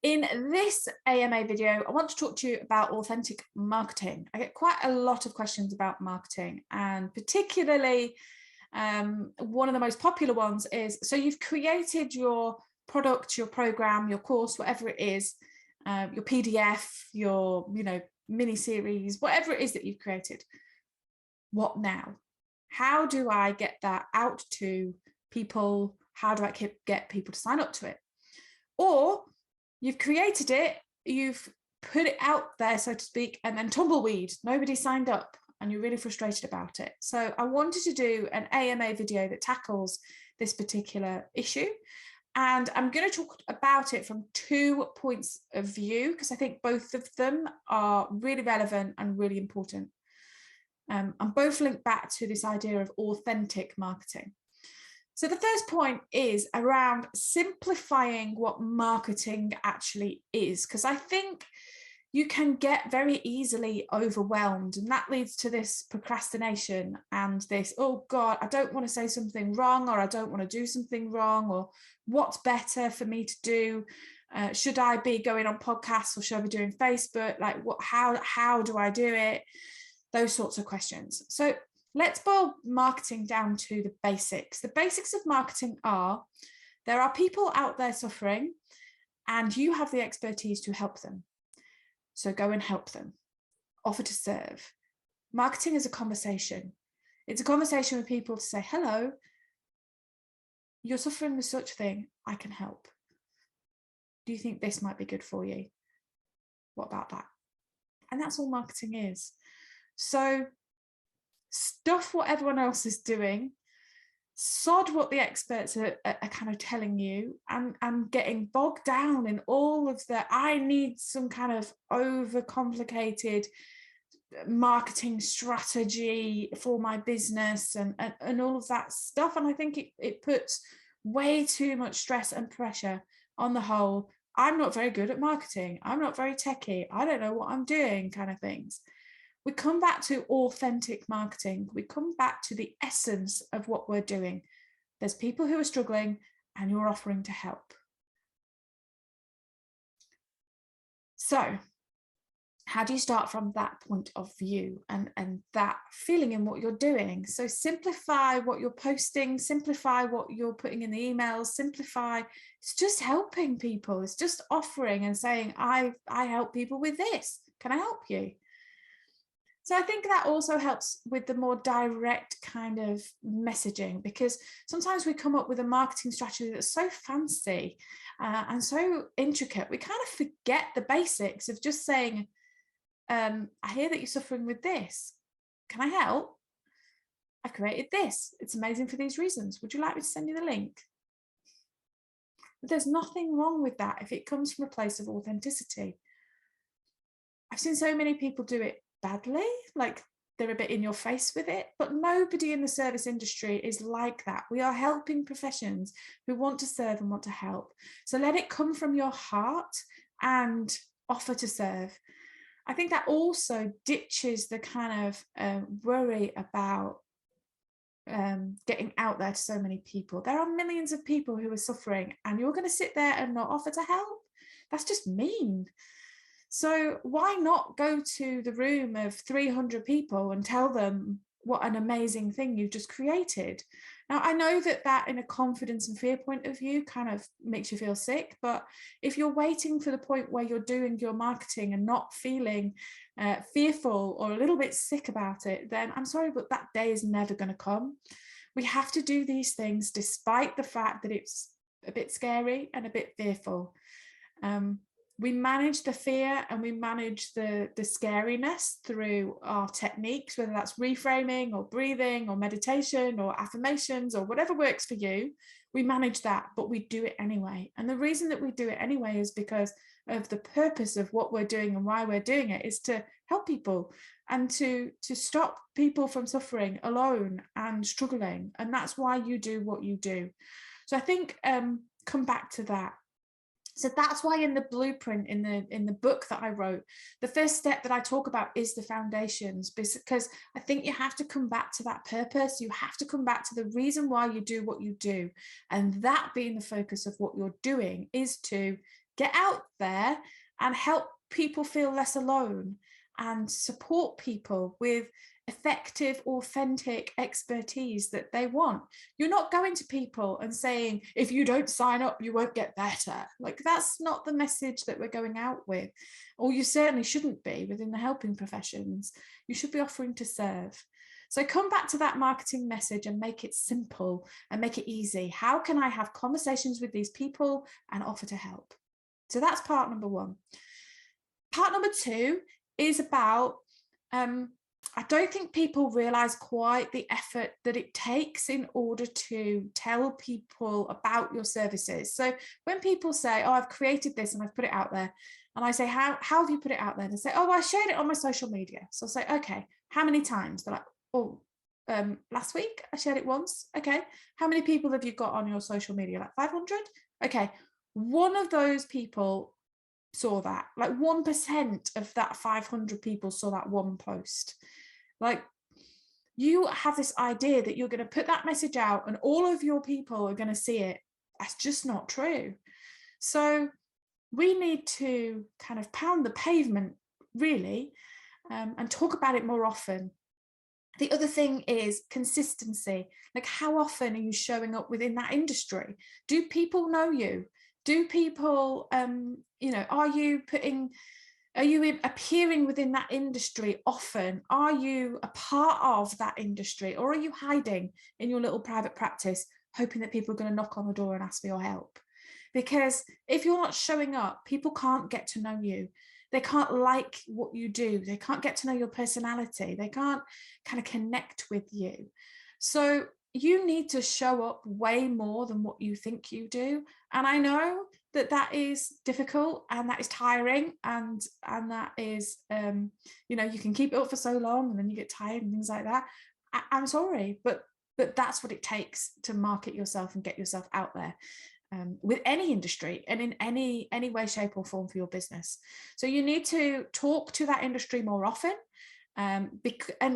In this AMA video, I want to talk to you about authentic marketing. I get quite a lot of questions about marketing, and particularly one of the most popular ones is, so you've created your product, your program, your course, whatever it is, your PDF, your mini series, whatever it is that you've created. What now? How do I get that out to people? How do I get people to sign up to it? Or you've created it, you've put it out there, so to speak, and then tumbleweed, nobody signed up, and you're really frustrated about it. So I wanted to do an AMA video that tackles this particular issue. And I'm going to talk about it from 2 points of view, because I think both of them are really relevant and really important. And both link back to this idea of authentic marketing. So the first point is around simplifying what marketing actually is, because I think you can get very easily overwhelmed, and that leads to this procrastination and this, oh God, I don't want to say something wrong, or I don't want to do something wrong, or what's better for me to do? Should I be going on podcasts, or should I be doing Facebook? Like, how do I do it? Those sorts of questions. So let's boil marketing down to the basics. The basics of marketing are, there are people out there suffering, and you have the expertise to help them. So go and help them. Offer to serve. Marketing is a conversation. It's a conversation with people to say, hello, you're suffering with such a thing, I can help. Do you think this might be good for you? What about that? And that's all marketing is. So stuff what everyone else is doing, sod what the experts are kind of telling you, and getting bogged down in all of the, I need some kind of overcomplicated marketing strategy for my business and all of that stuff. And I think it puts way too much stress and pressure on the whole, I'm not very good at marketing, I'm not very techie, I don't know what I'm doing kind of things. We come back to authentic marketing. We come back to the essence of what we're doing. There's people who are struggling, and you're offering to help. So how do you start from that point of view and that feeling in what you're doing? So simplify what you're posting, simplify what you're putting in the emails, simplify. It's just helping people. It's just offering and saying, I help people with this. Can I help you? So I think that also helps with the more direct kind of messaging, because sometimes we come up with a marketing strategy that's so fancy and so intricate, we kind of forget the basics of just saying, I hear that you're suffering with this. Can I help? I've created this. It's amazing for these reasons. Would you like me to send you the link? But there's nothing wrong with that if it comes from a place of authenticity. I've seen so many people do it badly, like they're a bit in your face with it, but nobody in the service industry is like that. We are helping professions who want to serve and want to help. So let it come from your heart and offer to serve. I think that also ditches the kind of worry about getting out there to so many people. There are millions of people who are suffering, and you're going to sit there and not offer to help? That's just mean. So why not go to the room of 300 people and tell them what an amazing thing you've just created? Now, I know that in a confidence and fear point of view kind of makes you feel sick, but if you're waiting for the point where you're doing your marketing and not feeling fearful or a little bit sick about it, then I'm sorry, but that day is never going to come. We have to do these things despite the fact that it's a bit scary and a bit fearful. We manage the fear and we manage the scariness through our techniques, whether that's reframing or breathing or meditation or affirmations or whatever works for you. We manage that, but we do it anyway. And the reason that we do it anyway is because of the purpose of what we're doing and why we're doing it is to help people and to stop people from suffering alone and struggling. And that's why you do what you do. So I think come back to that. So that's why in the blueprint, in the book that I wrote, the first step that I talk about is the foundations, because I think you have to come back to that purpose. You have to come back to the reason why you do what you do. And that being the focus of what you're doing is to Get out there and help people feel less alone and support people with effective, authentic expertise that they want. You're not going to people and saying, if you don't sign up, you won't get better. Like, that's not the message that we're going out with, or you certainly shouldn't be within the helping professions. You should be offering to serve. So come back to that marketing message and make it simple and make it easy. How can I have conversations with these people and offer to help? So that's part number one. Part number two is about, I don't think people realize quite the effort that it takes in order to tell people about your services. So when people say, oh, I've created this and I've put it out there, and I say, how have you put it out there? They say, oh, I shared it on my social media. So I'll say, okay, how many times? They're like, oh, last week I shared it once. Okay, how many people have you got on your social media? Like 500? Okay, one of those people saw that. Like 1% of that 500 people saw that one post. Like, you have this idea that you're going to put that message out and all of your people are going to see it. That's just not true. So we need to kind of pound the pavement, really, and talk about it more often. The other thing is consistency. Like, how often are you showing up within that industry? Do people know you? Do people, are you appearing within that industry often? Are you a part of that industry, or are you hiding in your little private practice, hoping that people are going to knock on the door and ask for your help? Because if you're not showing up, people can't get to know you. They can't like what you do. They can't get to know your personality. They can't kind of connect with you. So you need to show up way more than what you think you do. And I know that that is difficult and that is tiring, and that is, you can keep it up for so long and then you get tired and things like that. I'm sorry, but that's what it takes to market yourself and get yourself out there. With any industry and in any way, shape or form for your business. So you need to talk to that industry more often, and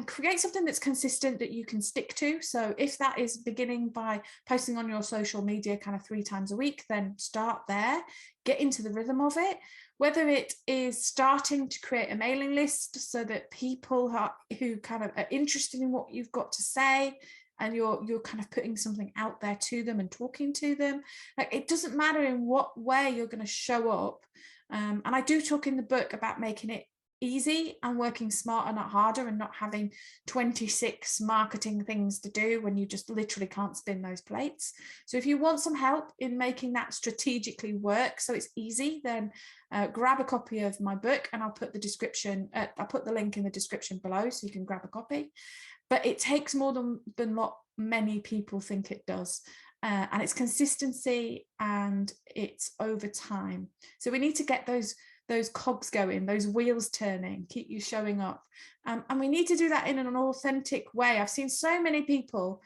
create something that's consistent that you can stick to. So if that is beginning by posting on your social media kind of 3 times a week, then start there, get into the rhythm of it. Whether it is starting to create a mailing list so that people who kind of are interested in what you've got to say, and you're kind of putting something out there to them and talking to them. Like, it doesn't matter in what way you're going to show up. And I do talk in the book about making it easy and working smarter, not harder, and not having 26 marketing things to do when you just literally can't spin those plates. So if you want some help in making that strategically work so it's easy, then grab a copy of my book, and I'll put the link in the description below so you can grab a copy. But it takes more than what many people think it does. And it's consistency and it's over time. So we need to get those cogs going, those wheels turning, keep you showing up. And we need to do that in an authentic way. I've seen so many people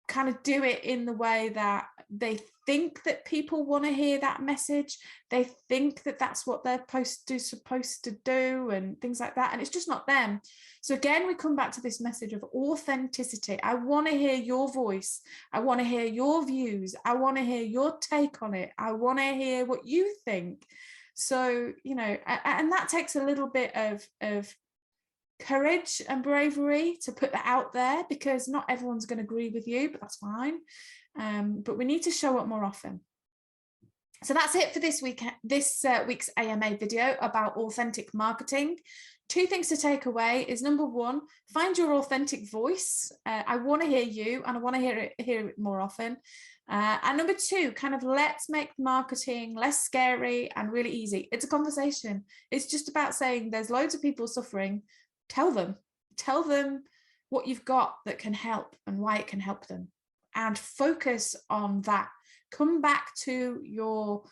kind of do it in the way that they think that people want to hear that message. They think that that's what they're supposed to do and things like that. And it's just not them. So again, we come back to this message of authenticity. I want to hear your voice. I want to hear your views. I want to hear your take on it. I want to hear what you think. So, and that takes a little bit of courage and bravery to put that out there, because not everyone's going to agree with you, but that's fine. But we need to show up more often. So that's it for this week's AMA video about authentic marketing. 2 things to take away is, number 1, find your authentic voice. I want to hear you, and I want to hear it more often. And number 2, kind of let's make marketing less scary and really easy. It's a conversation. It's just about saying there's loads of people suffering. Tell them what you've got that can help and why it can help them, and focus on that. Come back to your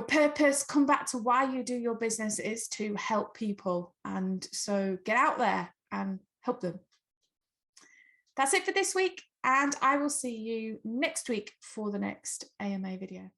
purpose, come back to why you do your business is to help people. And so get out there and help them. That's it for this week, and I will see you next week for the next AMA video.